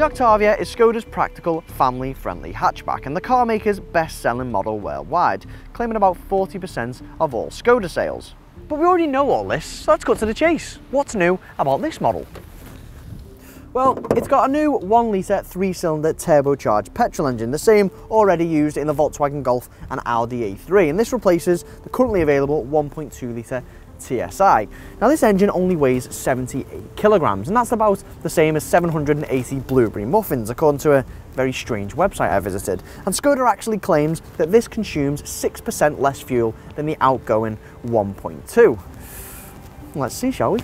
The Octavia is Skoda's practical, family-friendly hatchback and the car maker's best-selling model worldwide, claiming about 40% of all Skoda sales. But we already know all this, so let's cut to the chase. What's new about this model? Well, it's got a new 1 litre 3-cylinder turbocharged petrol engine, the same already used in the Volkswagen Golf and Audi A3, and this replaces the currently available 1.2 litre TSI. Now this engine only weighs 78 kilograms, and that's about the same as 780 blueberry muffins, according to a very strange website I visited. And Skoda actually claims that this consumes 6% less fuel than the outgoing 1.2. Let's see, shall we?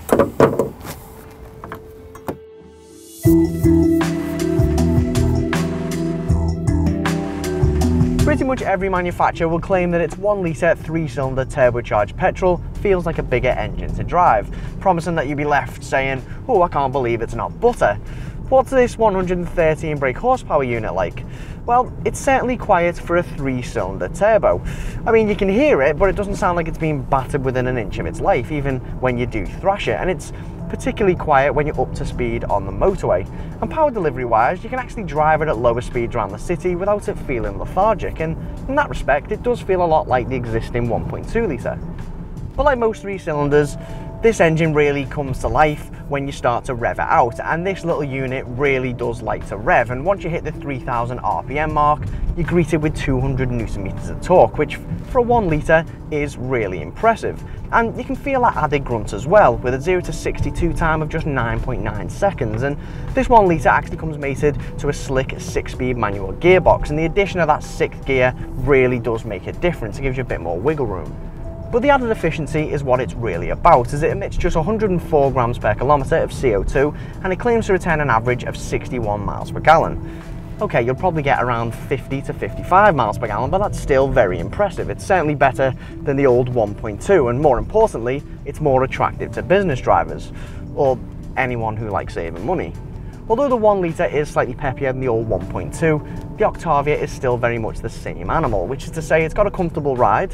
Pretty much every manufacturer will claim that its 1 litre 3-cylinder turbocharged petrol feels like a bigger engine to drive, promising that you'll be left saying, "Oh, I can't believe it's not butter." What's this 113 brake horsepower unit like? Well, it's certainly quiet for a 3-cylinder turbo. I mean, you can hear it, but it doesn't sound like it's being battered within an inch of its life, even when you do thrash it, and it's particularly quiet when you're up to speed on the motorway. And power delivery wise, you can actually drive it at lower speeds around the city without it feeling lethargic, and in that respect it does feel a lot like the existing 1.2 litre. But like most 3-cylinders, this engine really comes to life when you start to rev it out, and this little unit really does like to rev, and once you hit the 3000 RPM mark, you're greeted with 200 Newton meters of torque, which for a 1 litre is really impressive. And you can feel that added grunt as well, with a 0 to 62 time of just 9.9 seconds, and this 1 litre actually comes mated to a slick 6-speed manual gearbox, and the addition of that 6th gear really does make a difference. It gives you a bit more wiggle room. But the added efficiency is what it's really about, as it emits just 104 grams per kilometre of CO2, and it claims to return an average of 61 miles per gallon. Okay, you'll probably get around 50 to 55 miles per gallon, but that's still very impressive. It's certainly better than the old 1.2, and more importantly, it's more attractive to business drivers, or anyone who likes saving money. Although the 1 litre is slightly peppier than the old 1.2, the Octavia is still very much the same animal, which is to say it's got a comfortable ride.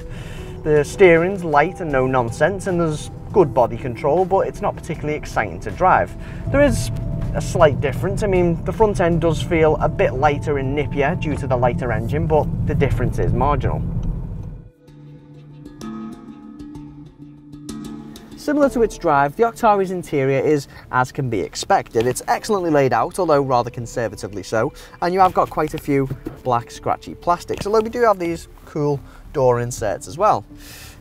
The steering's light and no nonsense, and there's good body control, but it's not particularly exciting to drive. There is a slight difference. I mean, the front end does feel a bit lighter and nippier due to the lighter engine, but the difference is marginal. Similar to its drive, the Octavia's interior is as can be expected. It's excellently laid out, although rather conservatively so, and you have got quite a few black scratchy plastics, although we do have these cool door inserts as well.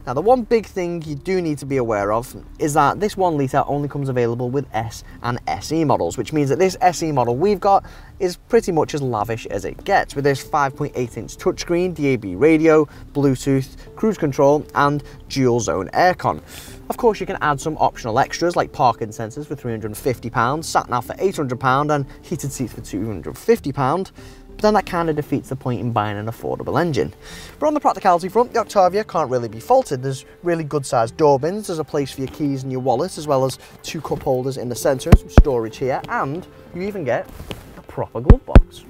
Now, the one big thing you do need to be aware of is that this 1 litre only comes available with S and SE models, which means that this SE model we've got is pretty much as lavish as it gets, with this 5.8-inch touchscreen, DAB radio, Bluetooth, cruise control and dual zone aircon. Of course, you can add some optional extras like parking sensors for £350, sat-nav for £800 and heated seats for £250. But then that kind of defeats the point in buying an affordable engine. But on the practicality front, the Octavia can't really be faulted. There's really good sized door bins, there's a place for your keys and your wallet, as well as 2 cup holders in the centre and some storage here, and you even get a proper glove box.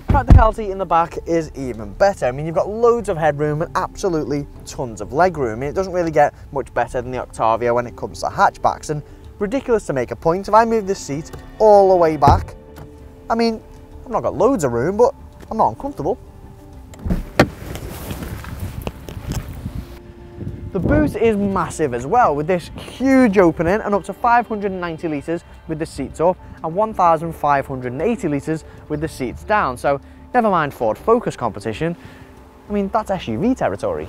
Practicality in the back is even better. I mean, you've got loads of headroom and absolutely tons of legroom. I mean, it doesn't really get much better than the Octavia when it comes to hatchbacks, and ridiculous to make a point, if I move this seat all the way back, I mean, I've not got loads of room, but I'm not uncomfortable. The boot is massive as well, with this huge opening and up to 590 litres with the seats up and 1,580 litres with the seats down. So never mind Ford Focus competition, I mean, that's SUV territory.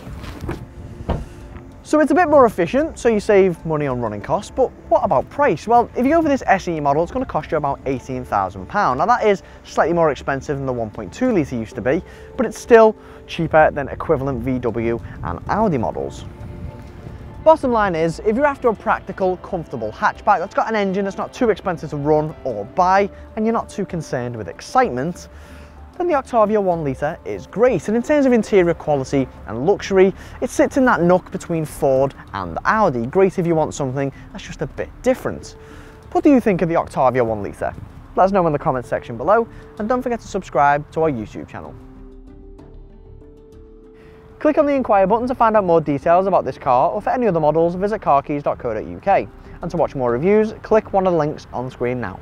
So it's a bit more efficient, so you save money on running costs, but what about price? Well, if you go for this SE model, it's going to cost you about £18,000. Now that is slightly more expensive than the 1.2 litre used to be, but it's still cheaper than equivalent VW and Audi models. Bottom line is, if you're after a practical, comfortable hatchback that's got an engine that's not too expensive to run or buy, and you're not too concerned with excitement, then the Octavia 1 litre is great. And in terms of interior quality and luxury, it sits in that nook between Ford and Audi. Great if you want something that's just a bit different. What do you think of the Octavia 1 litre? Let us know in the comments section below, and don't forget to subscribe to our YouTube channel. Click on the inquire button to find out more details about this car, or for any other models, visit carkeys.co.uk. And to watch more reviews, click one of the links on screen now.